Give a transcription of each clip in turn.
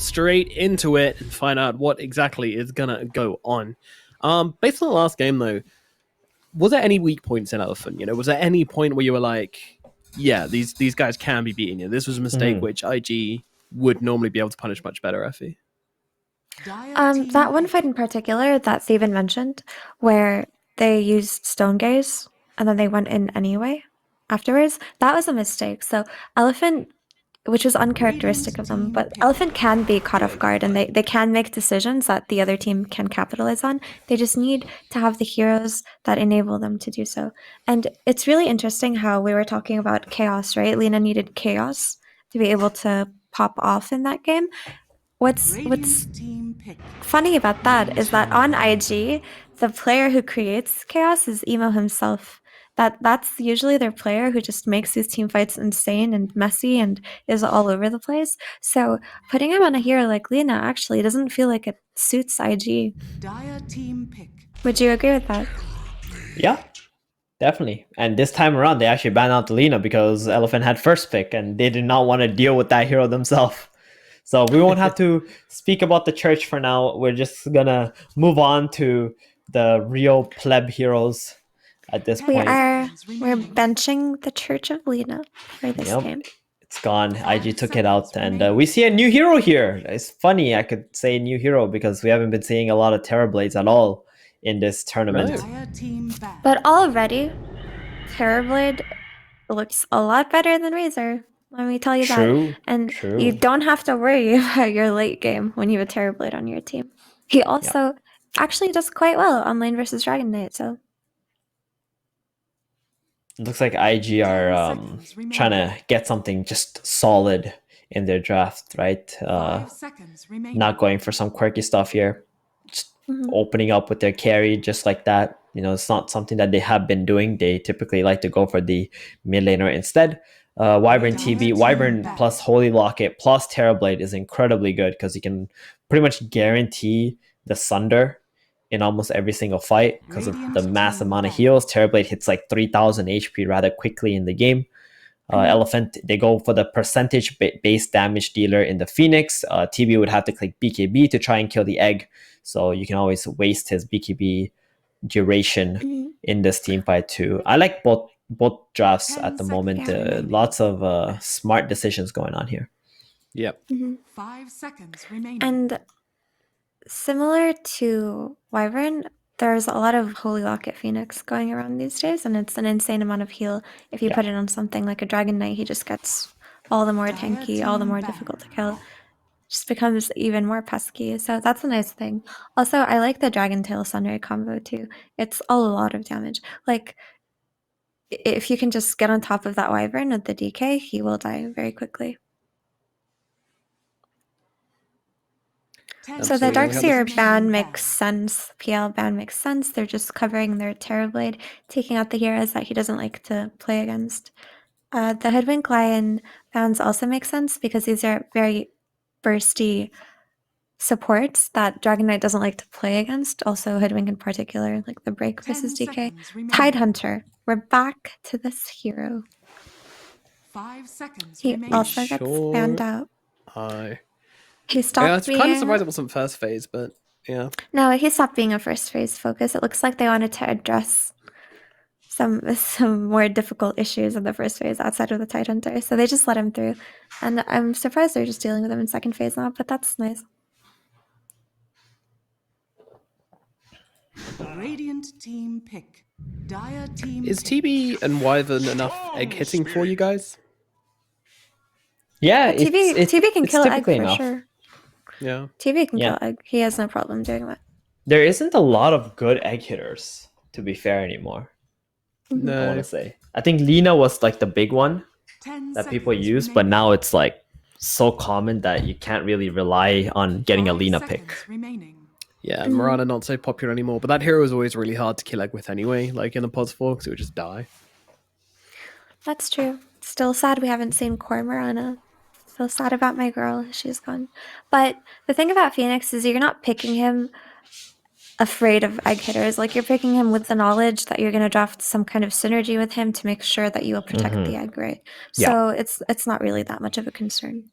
straight into it and find out what exactly is gonna go on. Based on the last game though, was there any weak points in Elephant? Was there any point where you were like, yeah, these guys can be beaten? This was a mistake which IG would normally be able to punish much better, Effie. That one fight in particular that Steven mentioned, where they used Stone Gaze and then they went in anyway afterwards, that was a mistake. So Elephant, which was uncharacteristic of them, but Elephant can be caught off guard and they can make decisions that the other team can capitalize on. They just need to have the heroes that enable them to do so. And it's really interesting how we were talking about chaos, right? Lina needed chaos to be able to pop off in that game. What's funny about that is that on IG, the player who creates chaos is Emo himself. That's usually their player who just makes these team fights insane and messy and is all over the place. So putting him on a hero like Lina actually doesn't feel like it suits IG. Would you agree with that? Yeah, definitely. And this time around, they actually banned out Lina because Elephant had first pick and they did not want to deal with that hero themselves. So we won't have to speak about the church for now. We're just gonna move on to the real pleb heroes at this point. We're benching the Church of Lina for this game. It's gone. IG took it out, and we see a new hero here. It's funny I could say new hero because we haven't been seeing a lot of Terrorblades at all in this tournament. But already, Terrorblade looks a lot better than Razor. Let me tell you that. And you don't have to worry about your late game when you have a Terrorblade on your team. He also actually does quite well on lane versus Dragon Knight, so. It looks like IG are trying to get something just solid in their draft, right? Not going for some quirky stuff here. Just opening up with their carry just like that. It's not something that they have been doing. They typically like to go for the mid laner instead. Wyvern TB, Wyvern plus Holy Locket plus Terrorblade is incredibly good because you can pretty much guarantee the Sunder in almost every single fight because of the mass amount of heals. Terrorblade hits like 3,000 HP rather quickly in the game. Elephant, they go for the percentage based damage dealer in the Phoenix. TB would have to click BKB to try and kill the egg, so you can always waste his BKB duration in this team fight too. I like both drafts at the moment. Lots of smart decisions going on here. Yep. 5 seconds remaining. And similar to Wyvern, there's a lot of Holy Locket Phoenix going around these days, and it's an insane amount of heal. If you put it on something like a Dragon Knight, he just gets all the more tanky, all the more difficult to kill. Just becomes even more pesky, so that's a nice thing. Also, I like the Dragon Tail Sunray combo too. It's a lot of damage. Like, if you can just get on top of that Wyvern with the DK, he will die very quickly. So the Darkseer ban makes sense. PL ban makes sense. They're just covering their Terrorblade, taking out the heroes that he doesn't like to play against. The Hoodwink Lion bans also make sense because these are very bursty supports that Dragon Knight doesn't like to play against. Also Hoodwink in particular, like the break versus DK. Tidehunter. We're back to this hero. 5 seconds he remaining. also gets banned out. He stopped I was kind of surprised it wasn't first phase, but yeah. No, he stopped being a first phase focus. It looks like they wanted to address some more difficult issues in the first phase outside of the Tidehunter. So they just let him through. And I'm surprised they're just dealing with him in second phase now, but that's nice. Radiant team pick. Dire team Is pick. TB and Wyvern enough egg hitting for you guys? Yeah, TB can kill egg for enough. sure. Yeah. TB can kill egg. He has no problem doing that. There isn't a lot of good egg hitters, to be fair, anymore. No. I want to say. I think Lina was like the big one that people use, but now it's like so common that you can't really rely on getting a Lina pick. Yeah, Mirana not so popular anymore, but that hero is always really hard to kill egg with anyway, like in the pods 4, because it would just die. That's true. Still sad we haven't seen Core Mirana. Still sad about my girl. She's gone. But the thing about Phoenix is you're not picking him afraid of egg hitters. Like, you're picking him with the knowledge that you're going to draft some kind of synergy with him to make sure that you will protect the egg, right? So it's not really that much of a concern.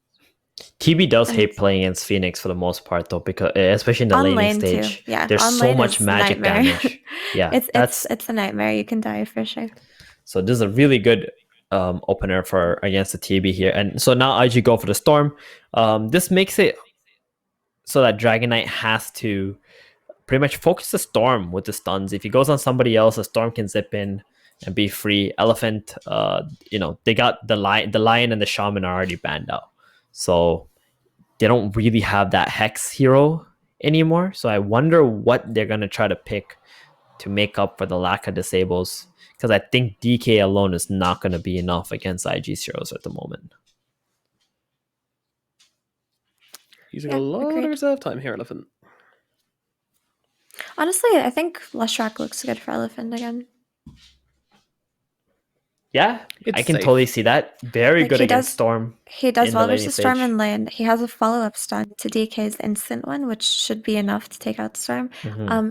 TB does And hate playing against Phoenix for the most part, though, because especially in the on laning lane stage, too. Yeah, there's on so lane much is magic nightmare. damage. Yeah, it's a nightmare. You can die for sure. So this is a really good opener for against the TB here. And so now IG go for the Storm. This makes it so that Dragon Knight has to pretty much focus the Storm with the stuns. If he goes on somebody else, the Storm can zip in and be free. Elephant, they got the Lion and the Shaman are already banned out. So they don't really have that Hex hero anymore. So I wonder what they're going to try to pick to make up for the lack of disables. Because I think DK alone is not going to be enough against IG's heroes at the moment. Using a lot of reserve time here, Elephant. Honestly, I think Leshrac looks good for Elephant again. Yeah, It's I can safe. totally see that. Very good against Storm. He does in well the laning versus Storm stage. in lane. He has a follow-up stun to DK's instant one, which should be enough to take out Storm.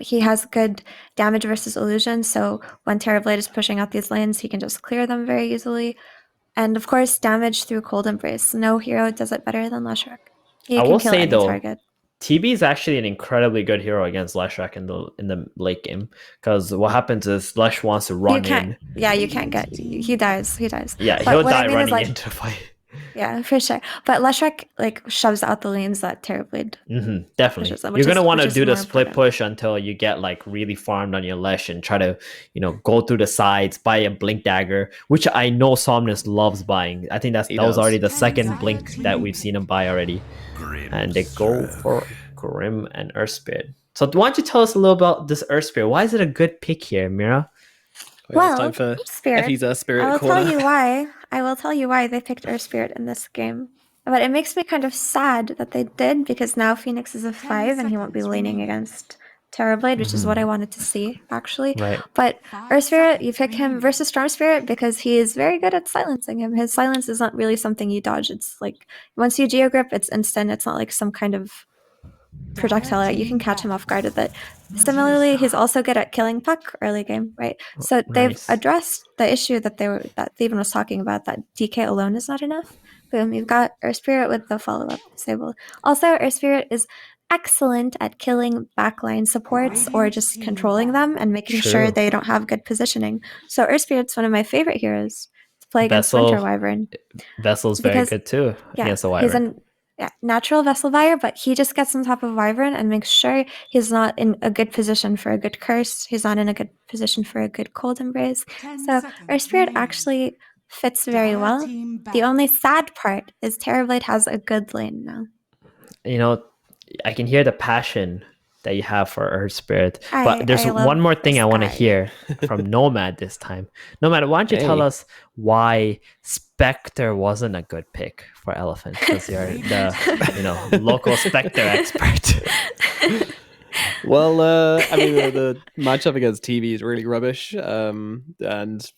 He has good damage versus Illusion, so when Terrorblade is pushing out these lanes, he can just clear them very easily. And of course, damage through Cold Embrace. No hero does it better than Leshrac. He I can will kill say any though, target. TB is actually an incredibly good hero against Leshrac in the late game, because what happens is Lesh wants to run in. Yeah, you can't get. He dies. Yeah, But he'll what I die mean is, running into the fight. Yeah, for sure. But Leshrac shoves out the lanes that Terrorblade. Definitely. pushes them, You're gonna want to which is do the more split important. push until you get really farmed on your Lesh and try to, go through the sides, buy a Blink Dagger, which I know Somnus loves buying. I think that was does. already the second Desire Blink team that we've pick. seen him buy already. And they go for Grim and Earth Spirit. So why don't you tell us a little about this Earth Spirit? Why is it a good pick here, Mira? Well, it's time for Spirit. Effie's Spirit I will corner. tell you why. I will tell you why they picked Earth Spirit in this game. But it makes me kind of sad that they did, because now Phoenix is a 5 and he won't be seconds leaning remaining. against Terrorblade, which is what I wanted to see, actually. Right. But 5 Earth Spirit, you seconds pick him remaining. versus Storm Spirit because he is very good at silencing him. His silence is not really something you dodge. It's like, once you Geogrip, it's instant. It's not like some kind of projectile. You can catch him off guard with it. Similarly, he's also good at killing Puck early game, right? So they've Nice. addressed the issue that Steven was talking about, that DK alone is not enough. Boom, you've got Earth Spirit with the follow-up disabled. Also, Earth Spirit is excellent at killing backline supports or just controlling them and making sure True. they don't have good positioning. So Earth Spirit's one of my favorite heroes to play against Vessel- Winter Wyvern. Vessel's very Because- good too against the He's Wyvern. natural Vessel buyer, but he just gets on top of Wyvern and makes sure he's not in a good position for a good Curse. He's not in a good position for a good Cold Embrace. 10 So seconds Earth Spirit remaining. actually fits very Dire well. team The back. only sad part is Terrorblade has a good lane now. I can hear the passion that you have for Earth Spirit. But there's I love one more thing this I want to guy. hear from Nomad this time. Nomad, why don't you tell Hey. us why Spectre wasn't a good pick for Elephant? Because you're the local Spectre expert. Well, the matchup against TV is really rubbish. And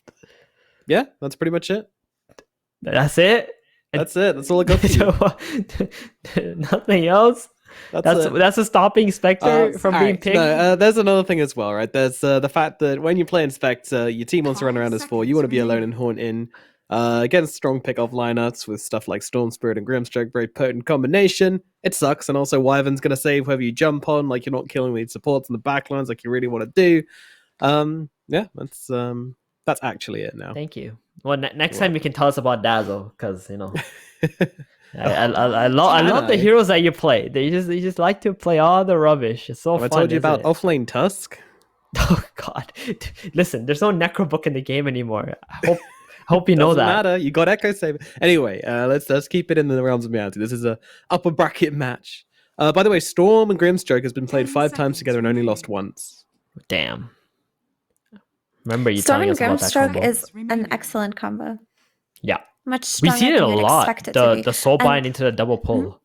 yeah, that's pretty much it. That's it? That's it. That's all I got for you. Nothing else? it. That's a stopping Spectre from being Alright, picked? No, there's another thing as well, right? There's the fact that when you play Spectre, your team wants to run 5 around as 4. You seconds want to be alone remaining. and haunt in. Against strong pick-off lineups with stuff like Storm Spirit and Grimstroke, very potent combination. It sucks, and also Wyvern's going to save whoever you jump on, like you're not killing these supports in the backlines like you really want to do. Yeah, that's actually it now. Thank you. Well, next time you can tell us about Dazzle, because I love the heroes that you play. They just like to play all the rubbish. It's so Have fun. I told you about it? Offlane Tusk? Oh God! Listen, there's no Necro book in the game anymore. I hope you know Doesn't that. matter. You got Echo Saber. Anyway, let's keep it in the realms of reality. This is a upper bracket match. By the way, Storm and Grimstroke has been played 10 5 times seconds together and only lost remaining. once. Damn. Remember you Storm telling and us about that Grimstroke combo? is an excellent combo. Yeah. Much We've stronger seen it a than you'd lot. expect it to be. The soul And- bind into the double pull.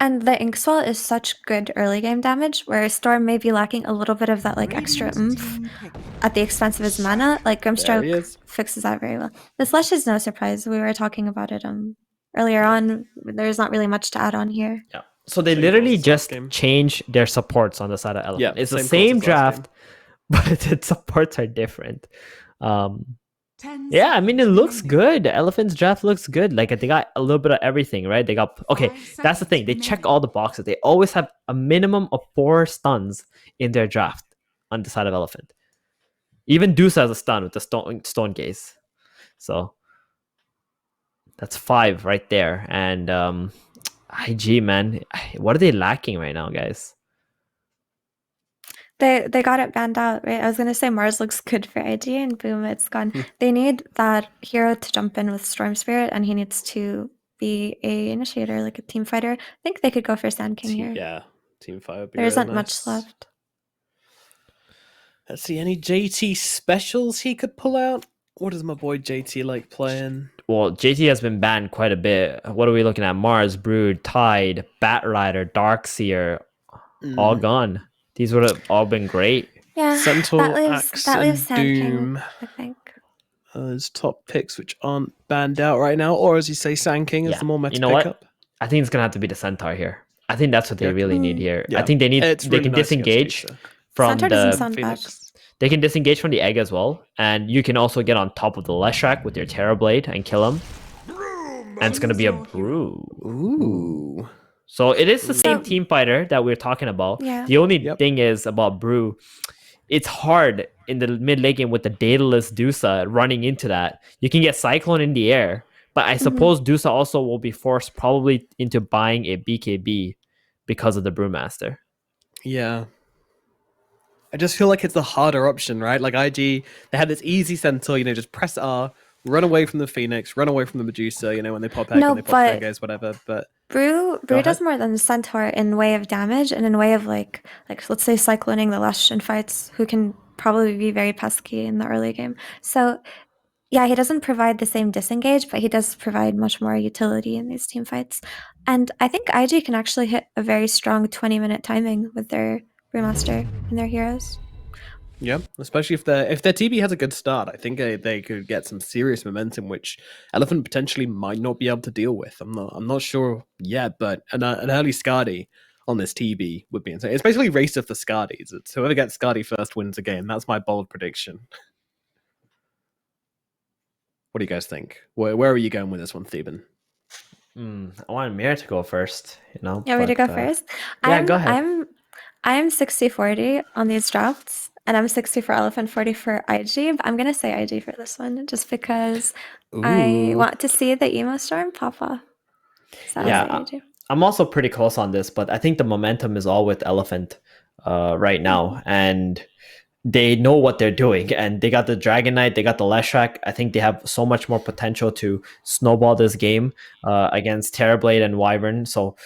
And the Inkswell is such good early game damage, where Storm may be lacking a little bit of that extra Radiant oomph team pick. at the expense of his mana. Like There he Grimstroke is. fixes that very well. This Lush is no surprise. We were talking about it earlier on. There's not really much to add on here. Yeah. So they Same literally course as last just game. changed their supports on the side of Elephant. Yeah, It's the same course same as last draft, but the supports are different. Yeah, I mean, it looks good. Elephant's draft looks good. Like, they got a little bit of everything, right? They got, okay, that's the thing. They check all the boxes. They always have a minimum of 4 stuns in their draft on the side of Elephant. Even Deuce has a stun with the stone gaze. So that's 5 right there. And IG, man, what are they lacking right now, guys? They got it banned out, right? I was gonna say Mars looks good for IG, and boom, it's gone. They need that hero to jump in with Storm Spirit, and he needs to be a initiator, like a team fighter. I think they could go for Sand King here. Yeah, team fire would be There really isn't nice. much left. Let's see, any JT specials he could pull out? What does my boy JT like playing? Well, JT has been banned quite a bit. What are we looking at? Mars, Brood, Tide, Batrider, Darkseer, all gone. These would have all been great. Yeah, Centaur, that leaves Axe, Sand and King, Doom. I think. His top picks, which aren't banned out right now, or as you say, Sand King is Yeah. the more meta You know what? pickup. I think it's gonna have to be the Centaur here. I think that's what they really need here. Yeah. I think they need It's they really can nice against disengage Deuce, from Centaur doesn't the sound bad. Phoenix. they can disengage from the egg as well, and you can also get on top of the Leshrac with your Terror Blade and kill him. And it's gonna be a brew. Ooh. So it is the same So- team fighter that we're talking about. Yeah. The only Yep. thing is about Brew, it's hard in the mid late game with the dataless Dusa running into that. You can get Cyclone in the air, but I suppose Dusa also will be forced probably into buying a BKB because of the Brewmaster. Yeah. I just feel like it's the harder option, right? Like IG, they had this easy centaur, just press R, run away from the Phoenix, run away from the Medusa, when they pop egg No, and they pop but- Fengers, whatever. But Brew ahead. does more than Centaur in way of damage and in way of like let's say cycloning the Lush in fights, who can probably be very pesky in the early game. So yeah, he doesn't provide the same disengage, but he does provide much more utility in these team fights. And I think IG can actually hit a very strong 20-minute timing with their Brewmaster and their heroes. yeah, especially if their TB has a good start, I think they could get some serious momentum, which Elephant potentially might not be able to deal with. I'm not sure yet, but an early Skadi on this TB would be insane. It's basically race of the Skadis. It's whoever gets Skadi first wins a game. That's my bold prediction. What do you guys think? Where are you going with this one, Theban? I wanted Mir to go first, Yeah, me to go first? Yeah, go ahead. I'm 60-40 on these drafts, and I'm 60 for Elephant, 40 for IG, but I'm going to say IG for this one, just because I Ooh. want to see the Emo Storm pop off. So Yeah, I'll say IG. I'm also pretty close on this, but I think the momentum is all with Elephant right now, and they know what they're doing, and they got the Dragon Knight, they got the Leshrac. I think they have so much more potential to snowball this game against Terrorblade and Wyvern. So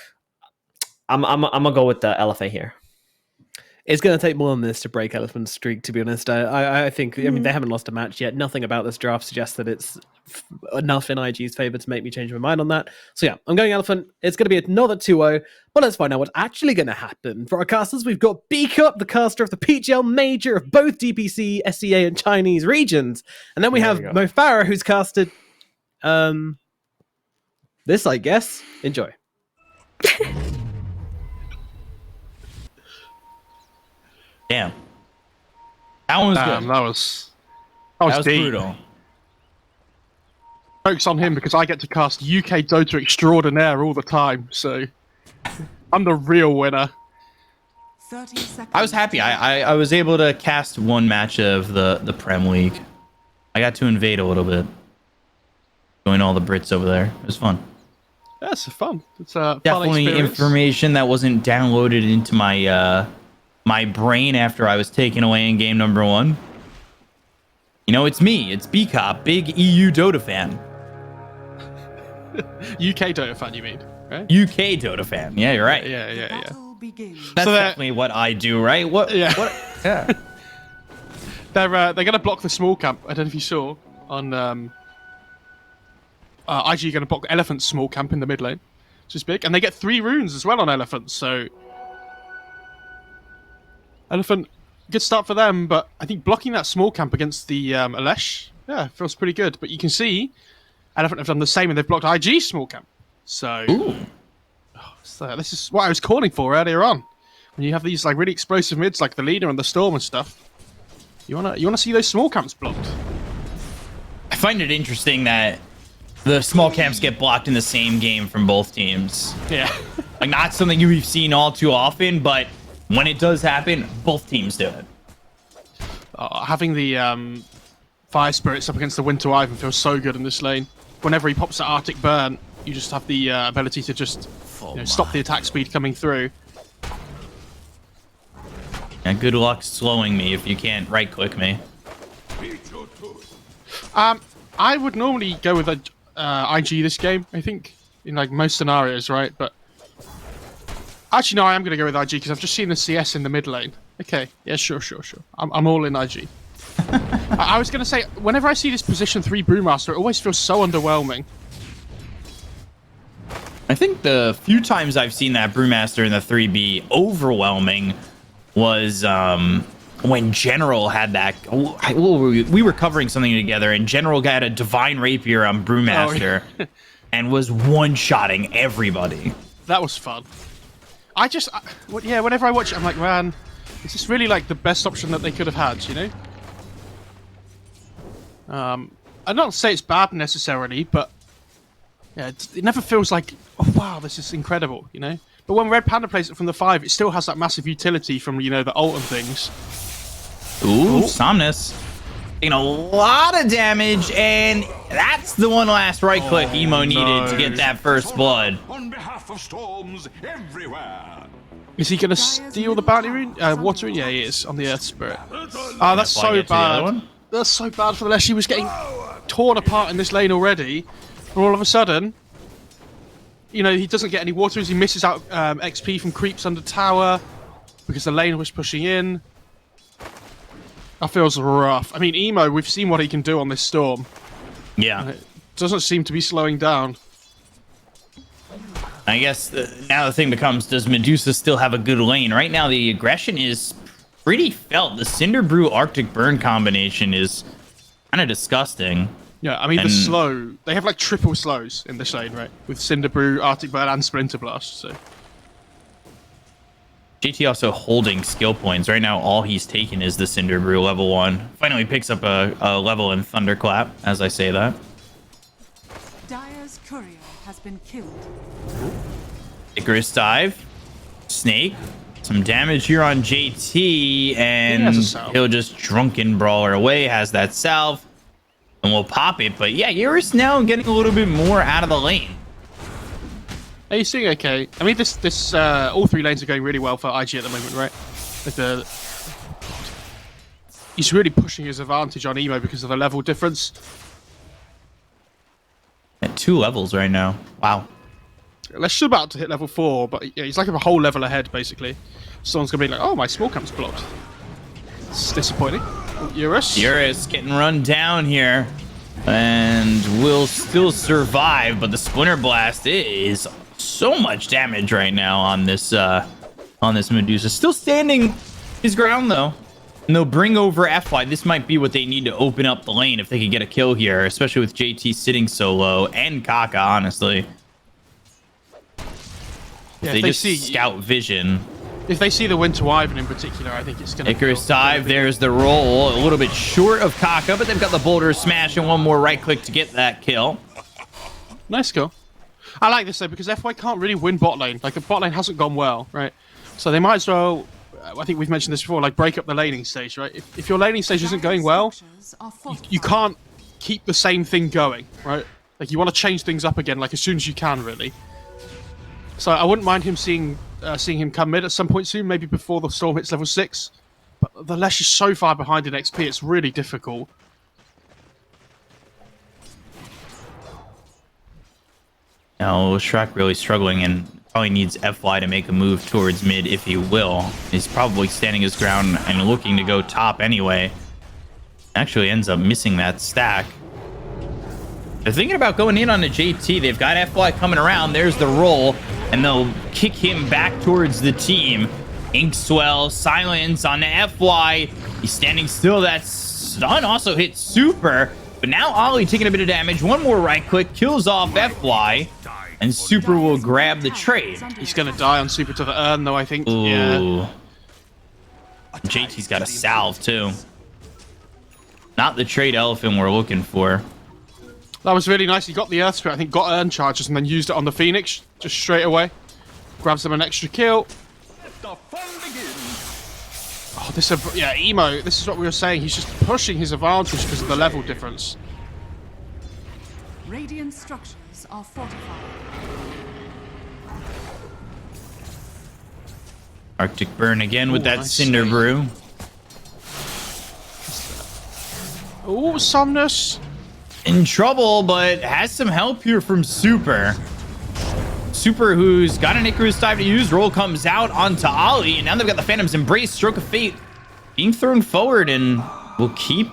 I'm gonna go with the Elephant here. It's going to take more than this to break Elephant's streak, to be honest. I think, I mean, they haven't lost a match yet. Nothing about this draft suggests that it's enough in IG's favor to make me change my mind on that. So yeah, I'm going Elephant. It's going to be another 2-0, but let's find out what's actually going to happen. For our casters, we've got Beakup, the caster of the PGL Major of both DPC, SEA, and Chinese regions. And then we have Mo Farah, who's casted this, I guess. Enjoy. Damn. That one was Damn, good. that was That was deep. brutal. Jokes on him because I get to cast UK Dota extraordinaire all the time, so I'm the real winner. 30 seconds. I was happy. I was able to cast one match of the Prem League. I got to invade a little bit. Join all the Brits over there. It was fun. That's fun. It's a fun Definitely experience. information that wasn't downloaded into my my brain after I was taken away in game number 1. It's me. It's B-Cop, big EU Dota fan. UK Dota fan, you mean? Right? UK Dota fan. Yeah, you're right. Yeah. Battle begins. That's So that- definitely what I do, right? What? Yeah. What? Yeah. They're going to block the small camp. I don't know if you saw on IG going to block Elephant's small camp in the mid lane, which is big, and they get 3 runes as well on Elephant. So Elephant, good start for them, but I think blocking that small camp against the Alesh, feels pretty good. But you can see Elephant have done the same, and they've blocked IG small camp. So, so this is what I was calling for earlier on. When you have these like really explosive mids, like the leader and the storm and stuff, you wanna see those small camps blocked. find it interesting that the small camps get blocked in the same game from both teams. Yeah. Like, not something we've seen all too often, but when it does happen, both teams do it. Having the Fire Spirits up against the Winter Wyvern feels so good in this lane. Whenever he pops that Arctic Burn, you just have the ability to just stop the attack speed coming through. And good luck slowing me if you can't right-click me. I would normally go with a IG this game, I think, in like most scenarios, right? But actually, no, I am going to go with IG because I've just seen the CS in the mid lane. Okay, yeah, sure. I'm all in IG. I was going to say, whenever I see this position 3 Brewmaster, it always feels so underwhelming. I think the few times I've seen that Brewmaster in the 3B overwhelming was when General had that. We were covering something together, and General got a Divine Rapier on Brewmaster and was one-shotting everybody. That was fun. Whenever I watch it, I'm like, man, is this really like the best option that they could have had, you know? I don't say it's bad necessarily, but yeah, it never feels like, oh wow, this is incredible, you know? But when Red Panda plays it from the 5, it still has that massive utility from, you know, the ult and things. Ooh, Somnus. Taking a lot of damage, and that's the one last right click Emo needed to get that first blood. On behalf of storms everywhere. Is he going to steal the bounty rune? Water rune? Yeah, he is, on the Earth Spirit. Oh, that's so bad. That's so bad for the Lesh. He was getting torn apart in this lane already. And all of a sudden, you know, he doesn't get any water runes. He misses out XP from creeps under tower because the lane was pushing in. That feels rough. I mean, Emo, we've seen what he can do on this storm. Yeah. It doesn't seem to be slowing down. I guess now the thing becomes, does Medusa still have a good lane? Right now, the aggression is pretty felt. The Cinder Brew Arctic Burn combination is kind of disgusting. Yeah, I mean, the slow... They have, like, triple slows in this lane, right? With Cinder Brew, Arctic Burn, and Splinter Blast, so... JT also holding skill points. Right now, all he's taken is the Cinder Brew level 1. Finally picks up a level in Thunderclap, as I say that. Dire's courier has been killed. Icarus Dive. Snake. Some damage here on JT, and he'll just Drunken Brawler away. Has that salve. And we'll pop it. But yeah, Icarus now getting a little bit more out of the lane. Are you seeing okay? I mean, this all 3 lanes are going really well for IG at the moment, right? He's really pushing his advantage on Emo because of the level difference. At 2 levels right now. Wow. Lesh is about to hit level 4, but yeah, he's like a whole level ahead, basically. Someone's going to be like, oh, my small camp's blocked. It's disappointing. Eurus getting run down here. And will still survive, but the Splinter Blast is so much damage right now on this Medusa. Still standing his ground, though. And they'll bring over FY. This might be what they need to open up the lane if they could get a kill here, especially with JT sitting so low, and Kaka, honestly. Yeah, they just see scout vision. If they see the Winter Wyvern in particular, I think it's going to... Icarus Dive, there's the roll. A little bit short of Kaka, but they've got the Boulder Smash and one more right click to get that kill. Nice kill. I like this, though, because FY can't really win bot lane. Like, the bot lane hasn't gone well, right? So they might as well... I think we've mentioned this before, like, break up the laning stage, right? If your laning stage isn't going well, you can't keep the same thing going, right? Like, you want to change things up again, like, as soon as you can, really. So I wouldn't mind him seeing him come mid at some point soon, maybe before the storm hits level 6. But the Lesh is so far behind in XP, it's really difficult. Now, Shrek really struggling and probably needs FY to make a move towards mid if he will. He's probably standing his ground and looking to go top anyway. Actually ends up missing that stack. They're thinking about going in on the JT. They've got FY coming around. There's the roll. And they'll kick him back towards the team. Inkswell, silence on the FY. He's standing still. That stun also hit Super. But now Ollie taking a bit of damage. One more right click. Kills off FY. And Super will grab the trade. He's going to die on Super to the urn, though, I think. Ooh. Yeah. JT's got a salve, too. Not the trade elephant we're looking for. That was really nice. He got the Earth Spirit, I think, got Urn Charges, and then used it on the Phoenix just straight away. Grabs them an extra kill. The fun begins. Oh, yeah, Emo, this is what we were saying. He's just pushing his advantage because of the level difference. Radiant structures are fortified. Arctic Burn again with Ooh, that nice Cinder save. Brew. Oh, Somnus. In trouble, but has some help here from Super. Super, who's got an Icarus dive to use. Roll comes out onto Ollie, and now they've got the Phantom's Embrace, Stroke of Fate being thrown forward, and will keep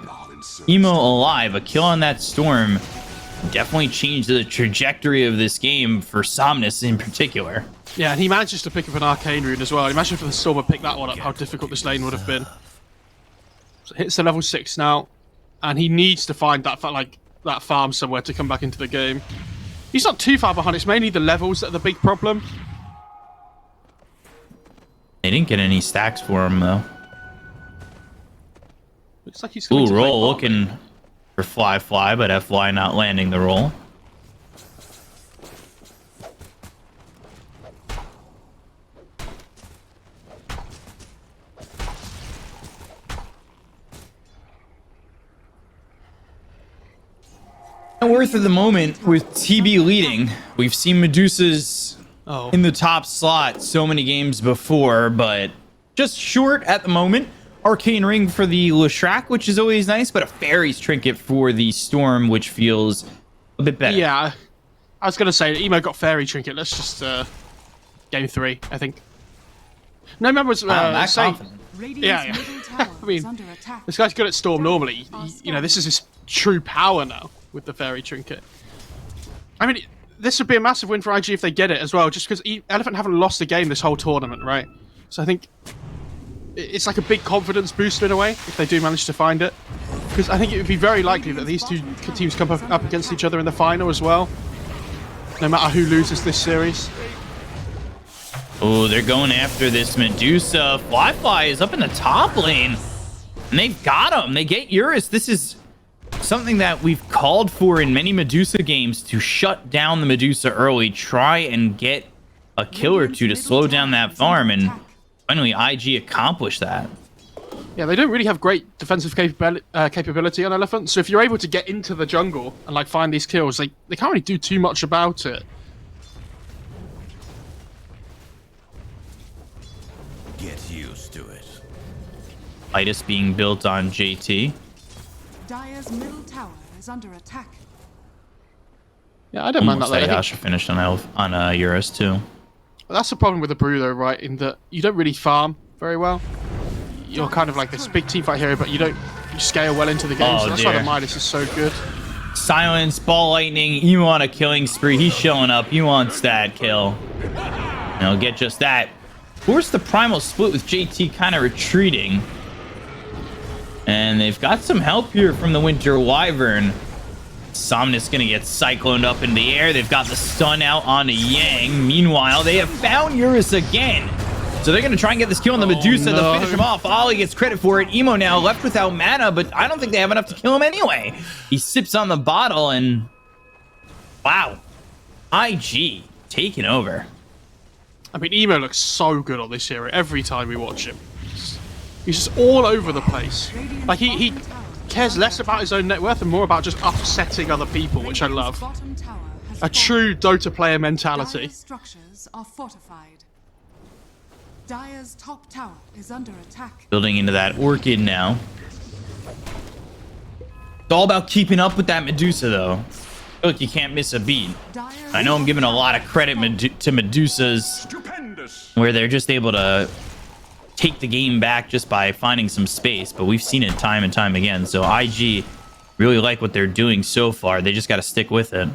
Emo alive. A kill on that Storm definitely changed the trajectory of this game for Somnus in particular. Yeah, and he manages to pick up an Arcane Rune as well. Imagine if the Storm had picked that one up, how difficult this lane would have been. So hits the level 6 now, and he needs to find that farm somewhere to come back into the game. He's not too far behind. It's mainly the levels that are the big problem. They didn't get any stacks for him, though. Looks like he's coming to play Roll bot looking lane. for Fly, but FY not landing the roll. And worth of the moment with TB leading. We've seen Medusas in the top slot so many games before, but just short at the moment. Arcane Ring for the Leshrac, which is always nice, but a Fairy's Trinket for the Storm, which feels a bit better. Yeah, I was going to say, Emo got Fairy Trinket. Let's just... game 3, I think. No, remember was saying... Yeah. I mean, this guy's good at Storm normally. You know, this is his true power now with the Fairy Trinket. I mean, this would be a massive win for IG if they get it as well, just because Elephant haven't lost a game this whole tournament, right? So I think it's like a big confidence booster in a way if they do manage to find it. Because I think it would be very likely that these two teams come up against each other in the final as well, no matter who loses this series. Oh, they're going after this Medusa. Fly is up in the top lane. And they've got him. They get Eurus. This is something that we've called for in many Medusa games, to shut down the Medusa early. Try and get a kill or two to slow down that farm. And finally, IG accomplished that. Yeah, they don't really have great defensive capability on Elephant. So if you're able to get into the jungle and like find these kills, they can't really do too much about it. Get used to it. Itis being built on JT. Dire's middle tower is under attack. Yeah, I don't mind that. Yasha finished on Eurus too. But that's the problem with the Brew though, right? In that you don't really farm very well. You're kind of like this big teamfight hero, but you scale well into the game. So that's why the Midas is so good. Silence, Ball Lightning, you want a killing spree. He's showing up. You want stat kill. And he'll get just that. Force the Primal Split with JT kind of retreating. And they've got some help here from the Winter Wyvern. Somnus gonna get cycloned up in the air. They've got the stun out onto Yang. Meanwhile, they have found Eurus again. So they're gonna try and get this kill on the Medusa to finish him off. Ollie gets credit for it. Emo now left without mana, but I don't think they have enough to kill him anyway. He sips on the bottle and... wow. IG taking over. I mean, Emo looks so good on this hero every time we watch him. He's just all over the place. Like, he cares less about his own net worth and more about just upsetting other people, which I love. A true Dota player mentality. Dire's structures are fortified. Dire's top tower is under attack. Building into that Orchid now. It's all about keeping up with that Medusa, though. Look, you can't miss a beat. I know I'm giving a lot of credit to Medusas, Stupendous. where they're just able to take the game back just by finding some space, but we've seen it time and time again. So IG really like what they're doing so far. They just got to stick with it.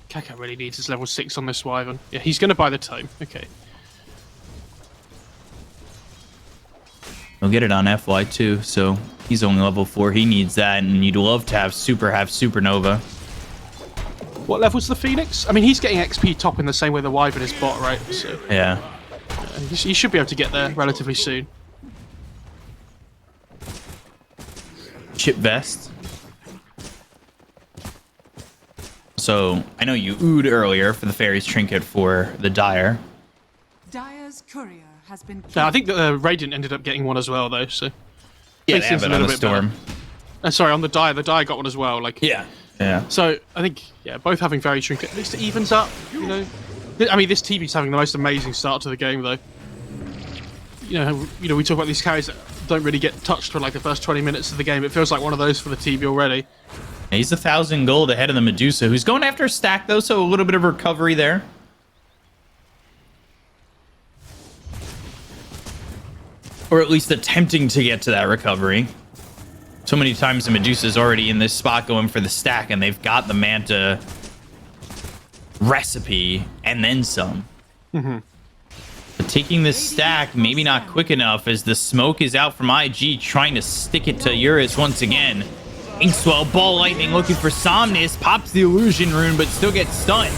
Kaka really needs his level 6 on this Wyvern. Yeah, he's going to buy the time. Okay. He'll get it on FY too, so he's only level 4. He needs that, and you'd love to have Supernova. What level's the Phoenix? I mean, he's getting XP top in the same way the Wyvern is bot, right? So Yeah. he should be able to get there relatively soon. chip vest. So I know you oohed earlier for the fairy's trinket for the Dire. Dire's courier has been killed. Yeah, I think that Radiant ended up getting one as well, though. So Yeah, makes they things have a it on little the bit storm. sorry, on the Dire. The Dire got one as well. Like Yeah. Yeah. So I think both having very trinket. At least it evens up. You know, I mean, this TV's having the most amazing start to the game, though. You know, we talk about these carries that don't really get touched for like the first 20 minutes of the game. It feels like one of those for the TV already. He's 1,000 gold ahead of the Medusa, who's going after a stack, though, so a little bit of recovery there. Or at least attempting to get to that recovery. So many times the Medusa's already in this spot going for the stack, and they've got the Manta recipe and then some. But taking this stack, maybe not quick enough, as the smoke is out from IG, trying to stick it to Eurus once again. Inkswell, Ball Lightning looking for Somnus, pops the illusion rune, but still gets stunned.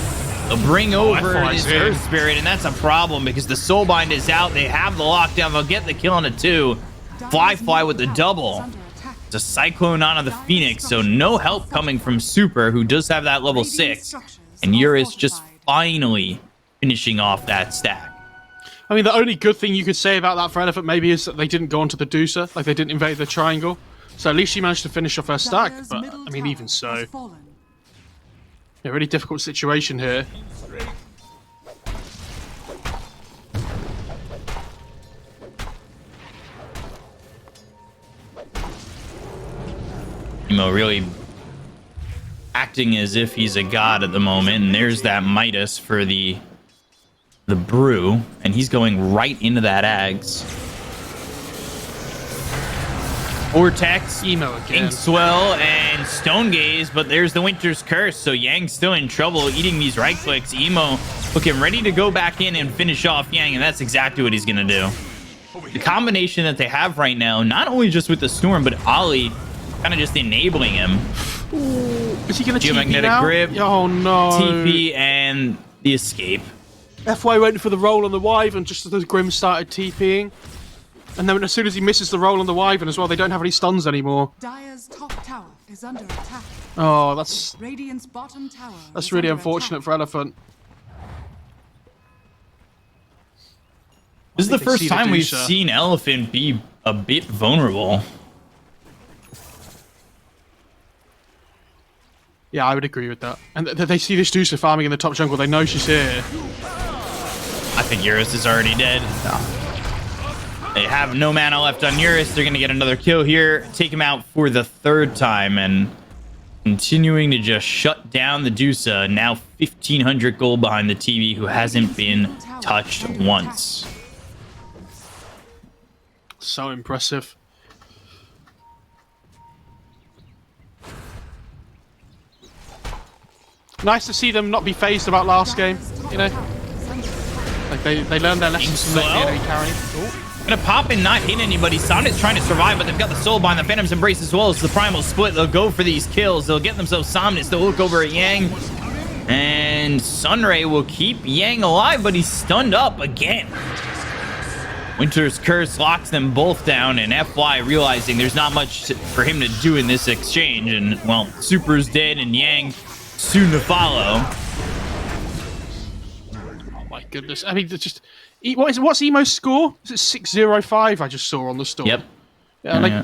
They'll bring over his Earth Spirit, and that's a problem because the Soulbind is out. They have the lockdown. They'll get the kill on a 2. Fly with the double. It's a Cyclone onto the Phoenix, so no help coming from Super, who does have that level 6. And Eurus just finally finishing off that stack. I mean, the only good thing you could say about that for Elephant maybe is that they didn't go onto the Deucer, like they didn't invade the triangle. So at least she managed to finish off her stack, but I mean, even so. Yeah, really difficult situation here. Emo really acting as if he's a god at the moment, and there's that Midas for the brew, and he's going right into that Ags. Vortex, Emo again. Inkswell, and Stone Gaze, but there's the Winter's Curse, so Yang's still in trouble eating these right clicks. Emo looking ready to go back in and finish off Yang, and that's exactly what he's gonna do. The combination that they have right now, not only just with the Storm, but Ollie kind of just enabling him. Ooh, is he gonna TP Geomagnetic now? Grip, Oh no. TP, and the escape. FY went for the roll on the Wyvern just as the Grim started TPing. And then as soon as he misses the roll on the Wyvern as well, they don't have any stuns anymore. Dire's top tower is under attack. Oh, that's Radiant's bottom tower. that's really unfortunate for Elephant. This is the they first see the time we've Deucer. seen Elephant be a bit vulnerable. Yeah, I would agree with that. And they see this Deucer farming in the top jungle, they know she's here. I think Eurus is already dead. They have no mana left on Eurus. They're going to get another kill here. Take him out for the 3rd time and continuing to just shut down the Deucer. Now 1,500 gold behind the TV, who hasn't been touched once. So impressive. Nice to see them not be phased about last game, you know? Like they learned their lessons from letting the enemy carry. Ooh. Gonna pop and not hit anybody. Somnus trying to survive, but they've got the Soulbind, the Phantom's Embrace, as well as the Primal Split. They'll go for these kills. They'll get themselves Somnus. They'll look over at Yang. And Sunray will keep Yang alive, but he's stunned up again. Winter's Curse locks them both down, and FY realizing there's not much for him to do in this exchange. And, well, Super's dead, and Yang soon to follow. Oh my goodness. I mean, it's just... What's Emo's score? Is it 605 I just saw on the store? Yep. Yeah,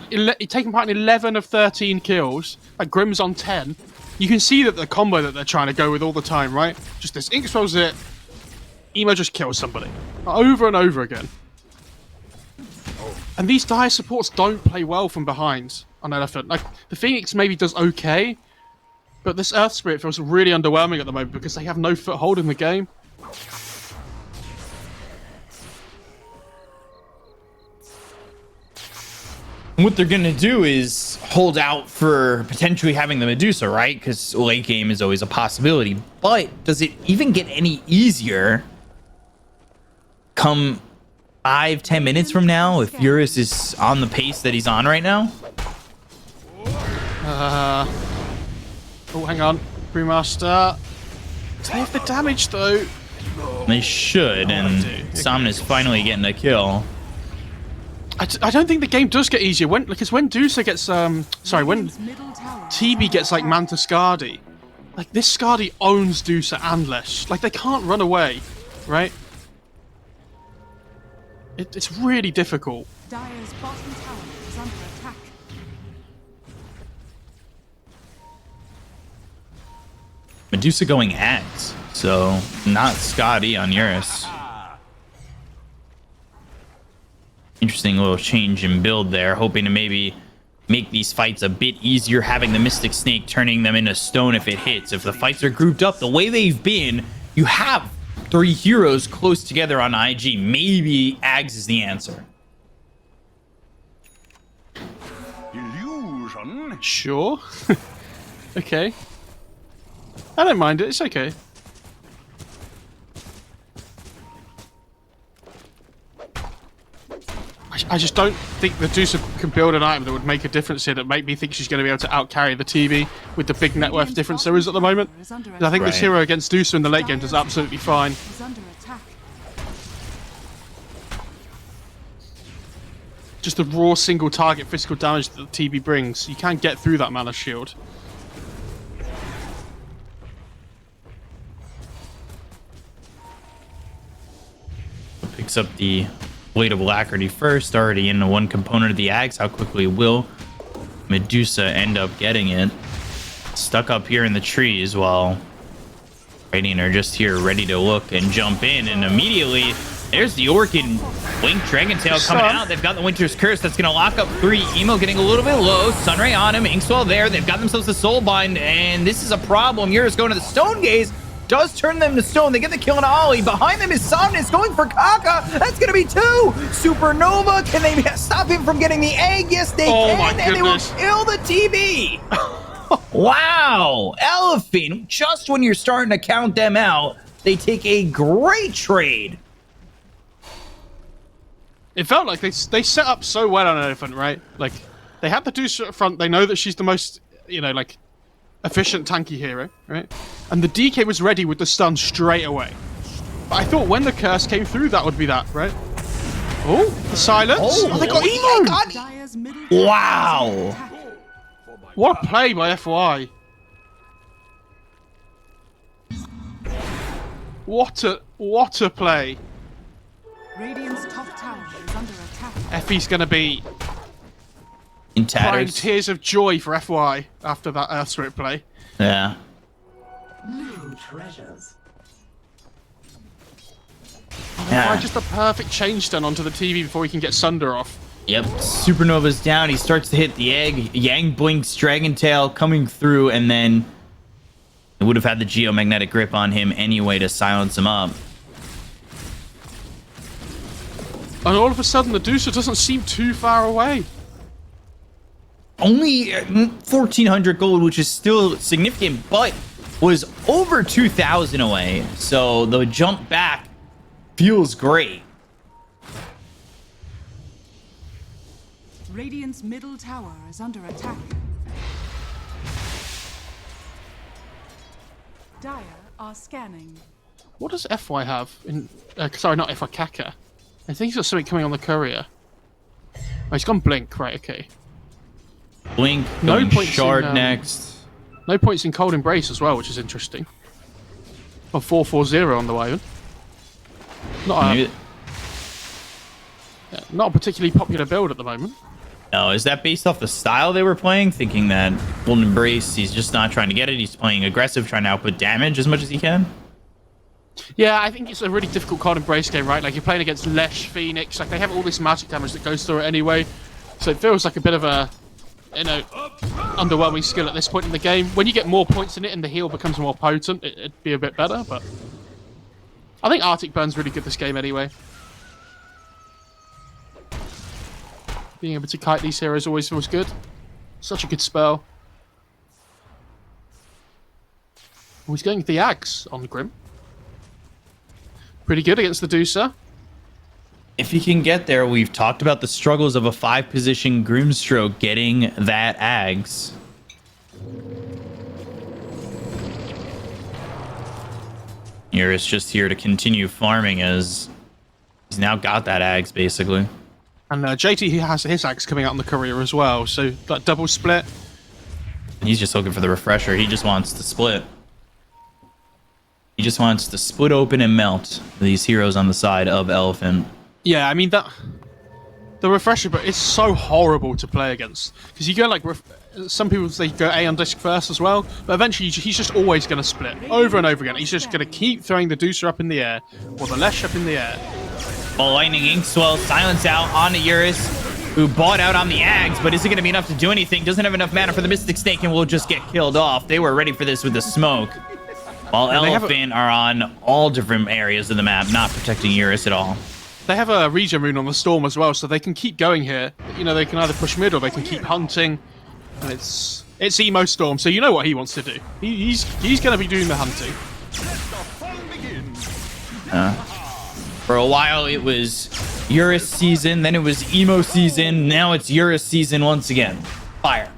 taking part in 11 of 13 kills. Like, Grim's on 10. You can see that the combo that they're trying to go with all the time, right? Just this Inkswell's it. Emo just kills somebody. Over and over again. And these Dire supports don't play well from behind on Elephant. Like, the Phoenix maybe does okay, but this Earth Spirit feels really underwhelming at the moment because they have no foothold in the game. What they're gonna do is hold out for potentially having the Medusa, right? Because late game is always a possibility. But does it even get any easier come 5-10 minutes from now if Eurus is on the pace that he's on right now? Oh, hang on. Brewmaster. Do they have the damage, though? They should, and Somnus finally getting a kill. I don't think the game does get easier because when Dusa gets when TB gets like Manta Skadi, like this Skadi owns Dusa and Lesh. Like they can't run away, right? It's really difficult. Dire's bottom tower is under attack. Medusa going Axe, so not Scotty on Eurus. Interesting little change in build there, hoping to maybe make these fights a bit easier, having the Mystic Snake turning them into stone if it hits. If the fights are grouped up the way they've been, you have 3 heroes close together on IG. Maybe Ags is the answer. Illusion. Sure. Okay. I don't mind it. It's okay. I just don't think the Dusa can build an item that would make a difference here that make me think she's going to be able to outcarry the TB with the big net worth difference there is at the moment. I think this hero against Dusa in the late game does absolutely fine. Just the raw single target physical damage that the TB brings, you can't get through that mana shield. Picks up the Blade of Alacrity first, already into one component of the Axe. How quickly will Medusa end up getting it? Stuck up here in the trees while Radiant are just here ready to look and jump in, and immediately there's the Orchid Winged Dragon Tail coming out. They've got the Winter's Curse that's going to lock up 3. Emo getting a little bit low. Sunray on him. Inkswell there. They've got themselves a Soulbind, and this is a problem. Eurus going to the Stone Gaze. Does turn them to stone. They get the kill on Ollie. Behind them is Somnus going for Kaka. That's going to be 2. Supernova. Can they stop him from getting the egg? Yes, they can. And they will kill the TB. Wow. Elephant. Just when you're starting to count them out, they take a great trade. It felt like they set up so well on Elephant, right? Like, they had the Dusa up front. They know that she's the most, like, efficient tanky hero, right? And the DK was ready with the stun straight away. But I thought when the curse came through, that would be that, right? Oh, the silence. Oh, they got Emo! Wow. What a play by FY. What a play. Radiant's top tower is under attack. Effie's gonna be in crying tatters. tears of joy for FY after that Earth Spirit play. Yeah. New treasures. Yeah. Just a perfect change stun onto the TV before he can get Sunder off. Yep. Supernova's down. He starts to hit the egg. Yang Blink's Dragon Tail coming through, and then it would have had the geomagnetic grip on him anyway to silence him up. And all of a sudden, the Dusa doesn't seem too far away. Only 1,400 gold, which is still significant, but was over 2,000 away. So the jump back feels great. Radiant's middle tower is under attack. Dire are scanning. What does FY have? Sorry, not FY, Kaka. I think he's got something coming on the courier. Oh, he's gone Blink, right, okay. Blink, going Shard next. No points in Cold Embrace as well, which is interesting. On 4-4-0 on the way. Not a particularly popular build at the moment. No, is that based off the style they were playing? Thinking that Golden Embrace, he's just not trying to get it. He's playing aggressive, trying to output damage as much as he can. Yeah, I think it's a really difficult Cold Embrace game, right? Like, you're playing against Lesh, Phoenix. Like, they have all this magic damage that goes through it anyway. So it feels like a bit of a, underwhelming skill at this point in the game. When you get more points in it and the heal becomes more potent, it'd be a bit better, but I think Arctic Burn's really good this game anyway. Being able to kite these heroes always feels good. Such a good spell. Oh, he's going with the Axe on Grim. Pretty good against the Dusa. If he can get there, we've talked about the struggles of a 5-position Grimstroke getting that Ags. Eurus just here to continue farming as he's now got that Ags, basically. And JT, he has his axe coming out on the courier as well, so that double split. He's just looking for the refresher. He just wants to split. He just wants to split open and melt these heroes on the side of Elephant. Yeah, I mean, the refresher, but it's so horrible to play against. Because you go like, some people say go A on disc first as well, but eventually he's just always going to split over and over again. He's just going to keep throwing the Deucer up in the air, or the Lesh up in the air. Well, Lightning Inkswell silence out on Eurus, who bought out on the Ags, but is it going to be enough to do anything? Doesn't have enough mana for the Mystic Snake and will just get killed off. They were ready for this with the smoke. While Elephant are on all different areas of the map, not protecting Eurus at all. They have a regen rune on the Storm as well, so they can keep going here. You know, they can either push mid or they can keep hunting. And it's Emo Storm, so you know what he wants to do. He's going to be doing the hunting. For a while, it was Eurus season, then it was Emo season, now it's Eurus season once again. Fire.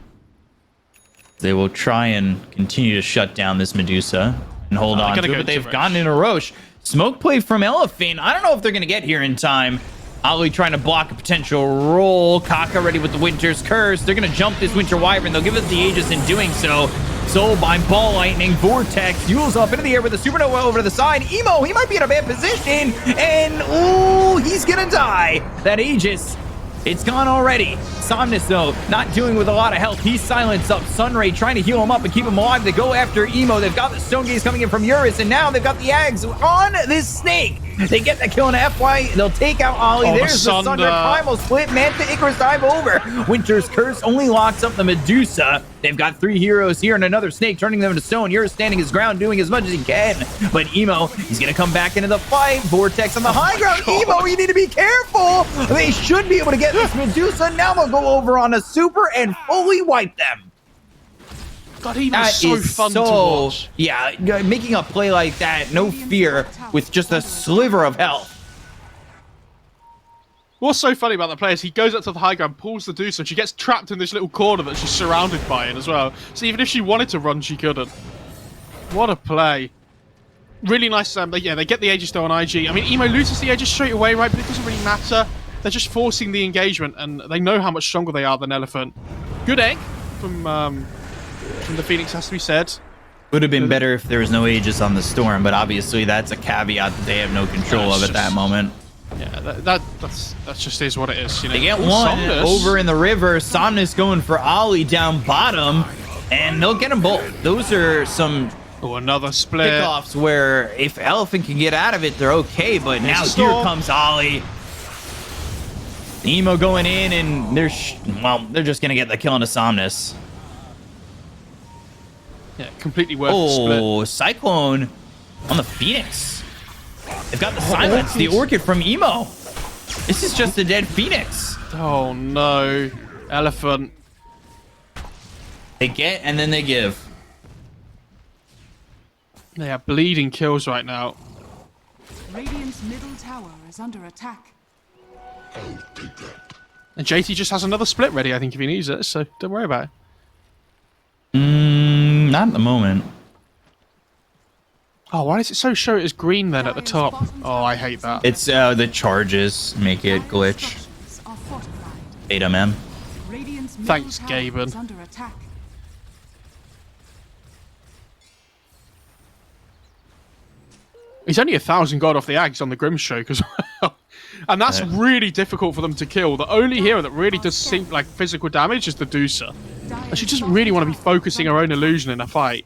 They will try and continue to shut down this Medusa and hold on to it, but they've gotten in a Roche. Smoke play from Elephant. I don't know if they're going to get here in time. Ali trying to block a potential roll. Kaka ready with the Winter's Curse. They're going to jump this Winter Wyvern. They'll give us the Aegis in doing so. Sold by Ball Lightning. Vortex fuels up into the air with the Supernova over to the side. Emo, he might be in a bad position. And, ooh, he's going to die. That Aegis, it's gone already. Somnus, though, not dealing with a lot of health. He's silenced up. Sunray trying to heal him up and keep him alive. They go after Emo. They've got the Stone Gaze coming in from Eurus, and now they've got the Ags on this snake. They get the kill in FY. They'll take out Ollie. Oh, there's the Sunder. Primal split. Manta Icarus dive over. Winter's Curse only locks up the Medusa. They've got 3 heroes here and another snake turning them to stone. Eurus standing his ground, doing as much as he can. But Emo, he's going to come back into the fight. Vortex on the high ground. Emo, you need to be careful. They should be able to get this Medusa. Now they'll go over on a super and fully wipe them. God, he was so fun to watch. Yeah, making a play like that, no fear, with just a sliver of health. What's so funny about that player is he goes up to the high ground, pulls the Deuce, and she gets trapped in this little corner that she's surrounded by it as well. So even if she wanted to run, she couldn't. What a play. Really nice. They get the Aegis though on IG. I mean, Emo loses the Aegis straight away, right? But it doesn't really matter. They're just forcing the engagement, and they know how much stronger they are than Elephant. Good egg from the Phoenix, has to be said. Would have been better if there was no Aegis on the Storm, but obviously that's a caveat that they have no control of at that moment. Yeah, that's just is what it is. You know? They get one over in the river. Somnus going for Ollie down bottom, and they'll get them both. Those are some another split kickoffs where if Elephant can get out of it, they're okay. But now here comes Ollie. Emo going in, and they're just gonna get the kill on the Somnus. Yeah, completely worth the split. Oh, Cyclone on the Phoenix. They've got the silence, the Orchid from Emo. This is just a dead Phoenix. Oh no, Elephant. They get and then they give. They are bleeding kills right now. Radiant's middle tower is under attack. And JT just has another split ready, I think, if he needs it, so don't worry about it. Not at the moment. Oh, why does it show it as green then at the top? Oh, I hate that. It's the charges make it glitch. Beta man. Thanks, Gaben. He's only 1,000 gold off the Ags on the Grimstroke as well. And that's really difficult for them to kill. The only hero that really does seem like physical damage is the Deucer. And she doesn't really want to be focusing her own illusion in a fight.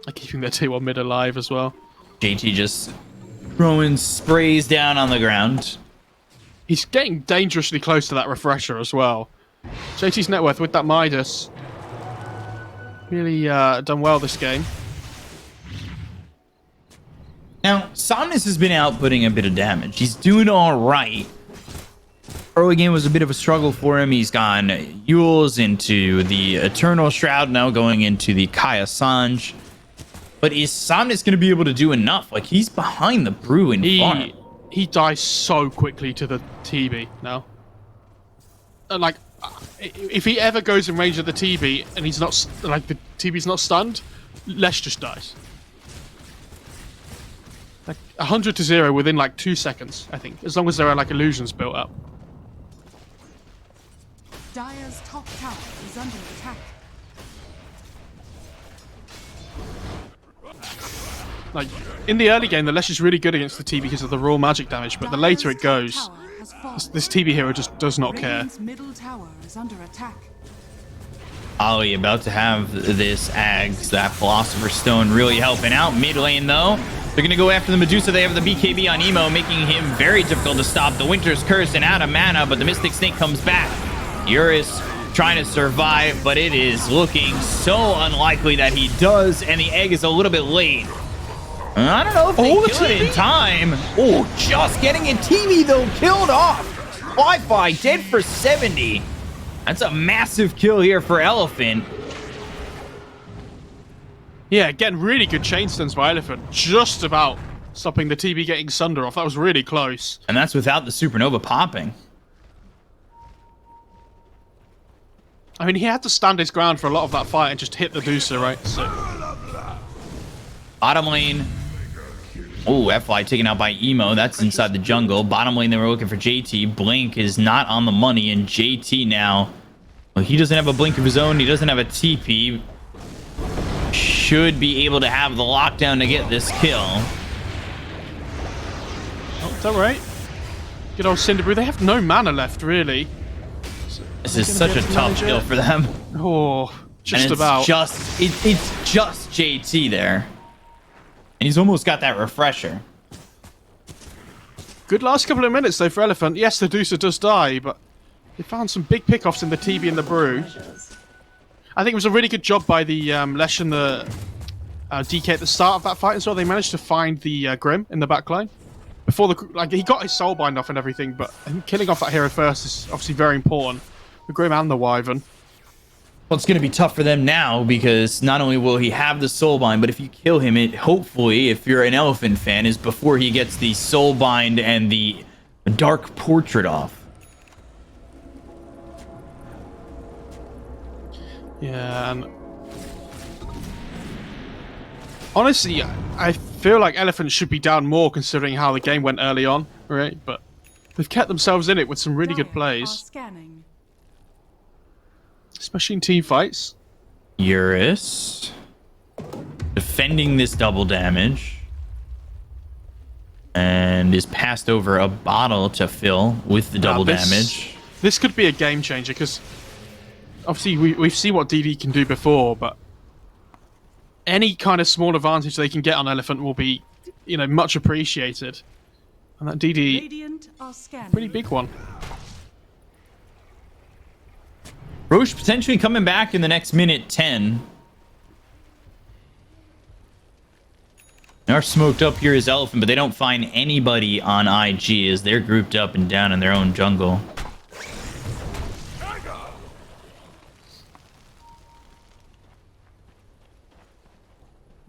And keeping their T1 mid alive as well. JT just throwing sprays down on the ground. He's getting dangerously close to that refresher as well. JT's net worth with that Midas. Really done well this game. Now, Somnus has been outputting a bit of damage. He's doing all right. Early game was a bit of a struggle for him. He's gone Yules into the Eternal Shroud, now going into the Kaya Sanj. But is Somnus going to be able to do enough? Like, he's behind the Brew in farm. He dies so quickly to the TB now. Like, if he ever goes in range of the TB and he's not, like, the TB's not stunned, Lesh just dies. Like 100 to 0 within like 2 seconds, I think. As long as there are like illusions built up. Dire's top tower is under attack. Like, in the early game, the Lesh is really good against the TB because of the raw magic damage, but the later it goes, this TB hero just does not care. Radiant's middle tower is under attack. Ollie about to have this Ags, that Philosopher's Stone, really helping out. Mid lane, though, they're going to go after the Medusa. They have the BKB on Emo, making him very difficult to stop. The Winter's Curse and out of mana, but the Mystic Snake comes back. Eurus trying to survive, but it is looking so unlikely that he does, and the egg is a little bit late. I don't know if they kill it in time. Oh, just getting a TV, though, killed off. Wi-Fi dead for 70. That's a massive kill here for Elephant. Yeah, again, really good chain stuns by Elephant. Just about stopping the TB getting Sunder off. That was really close. And that's without the Supernova popping. I mean, he had to stand his ground for a lot of that fight and just hit the Medusa, right? So. Bottom lane. Oh, FY taken out by Emo. That's inside the jungle. Bottom lane, they were looking for JT. Blink is not on the money, and JT now, well, he doesn't have a blink of his own. He doesn't have a TP. Should be able to have the lockdown to get this kill. Oh, is that right? Good old Cinderbrew. They have no mana left, really. This is such a tough kill for them. Oh, just and it's about. It's just JT there. And he's almost got that refresher. Good last couple of minutes, though, for Elephant. Yes, the Medusa does die, but they found some big pickoffs in the TB and the Brew. I think it was a really good job by the Lesh and the DK at the start of that fight as well. They managed to find the Grim in the backline. Before he got his soulbind off and everything, but I think killing off that hero first is obviously very important. The Grim and the Wyvern. Well, it's going to be tough for them now because not only will he have the soulbind, but if you kill him, it hopefully, if you're an Elephant fan, is before he gets the soulbind and the dark portrait off. Yeah, and honestly, I feel like Elephant should be down more considering how the game went early on, right? But they've kept themselves in it with some really good plays. Especially in team fights. Eurus defending this double damage and is passed over a bottle to fill with the double damage. This could be a game changer because obviously we've seen what DD can do before, but any kind of small advantage they can get on Elephant will be, much appreciated. And that DD, pretty big one. Roche potentially coming back in the next minute 10. They are smoked up here as Elephant, but they don't find anybody on IG as they're grouped up and down in their own jungle.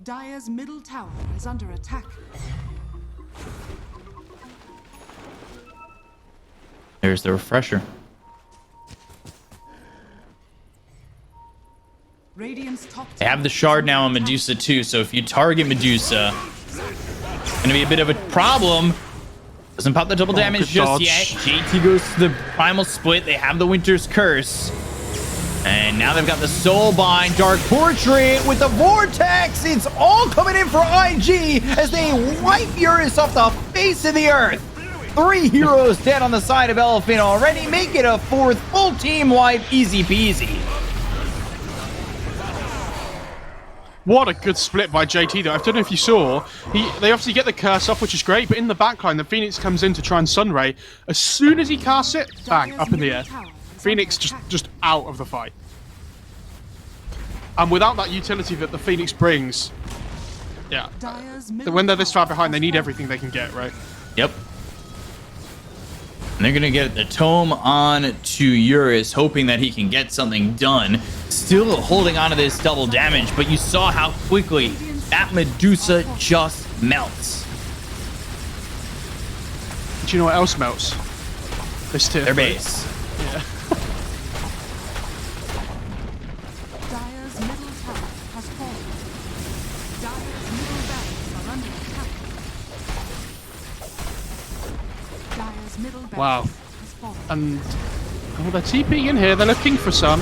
Dire's middle tower is under attack. There's the refresher. Radiant's top They have the shard now on Medusa too, so if you target Medusa, it's gonna be a bit of a problem. Doesn't pop the double damage just yet. JT goes to the primal split. They have the Winter's Curse. And now they've got the Soulbind, Dark Portrait with the Vortex. It's all coming in for IG as they wipe Eurus off the face of the earth. 3 heroes dead on the side of Elephant already. Make it a 4th full team wipe, easy peasy. What a good split by JT, though. I don't know if you saw. They obviously get the curse off, which is great, but in the backline, the Phoenix comes in to try and Sunray. As soon as he casts it, bang, up in the air. Phoenix just out of the fight. And without that utility that the Phoenix brings, yeah, when they're this far behind, they need everything they can get, right? Yep. And they're going to get the tome on to Eurus, hoping that he can get something done. Still holding on to this double damage, but you saw how quickly that Medusa just melts. Do you know what else melts? This tier. Their base. Yeah. Dire's middle tower has fallen. Dire's middle barracks are under attack. Wow. And they're TPing in here. They're looking for some.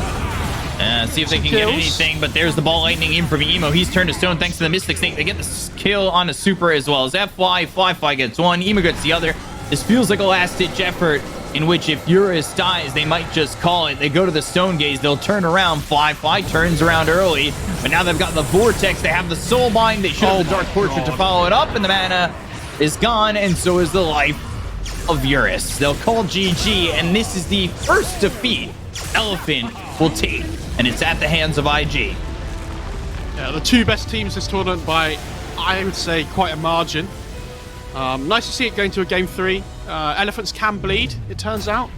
See if they can get anything, but there's the ball lightning in from Emo. He's turned to stone thanks to the Mystic Snake. They get the kill on a super as well as Fly gets one, Emo gets the other. This feels like a last-ditch effort in which if Eurus dies, they might just call it. They go to the Stone Gaze, they'll turn around. Fly turns around early, but now they've got the Vortex, they have the Soul Bind, they should have the Dark Portrait to follow it up, and the mana is gone, and so is the life of Eurus. They'll call GG, and this is the first defeat Elephant will take, and it's at the hands of IG. Yeah, the two best teams this tournament by, I would say, quite a margin. Nice to see it going to a game 3. Elephants can bleed, it turns out.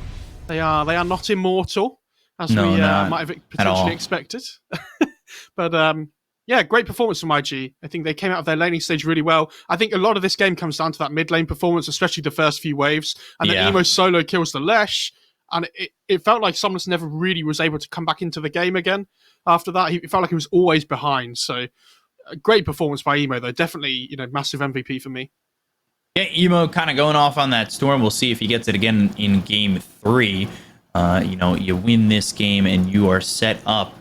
They are not immortal, as we might have potentially expected. But yeah, great performance from IG. I think they came out of their laning stage really well. I think a lot of this game comes down to that mid lane performance, especially the first few waves. And then Emo solo kills the Lesh. And it felt like Somnus never really was able to come back into the game again. After that, it felt like he was always behind. So, a great performance by Emo, though. Definitely, massive MVP for me. Yeah, Emo kind of going off on that storm. We'll see if he gets it again in game 3. You win this game and you are set up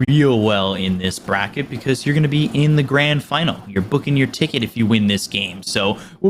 real well in this bracket because you're going to be in the grand final. You're booking your ticket if you win this game. So we'll be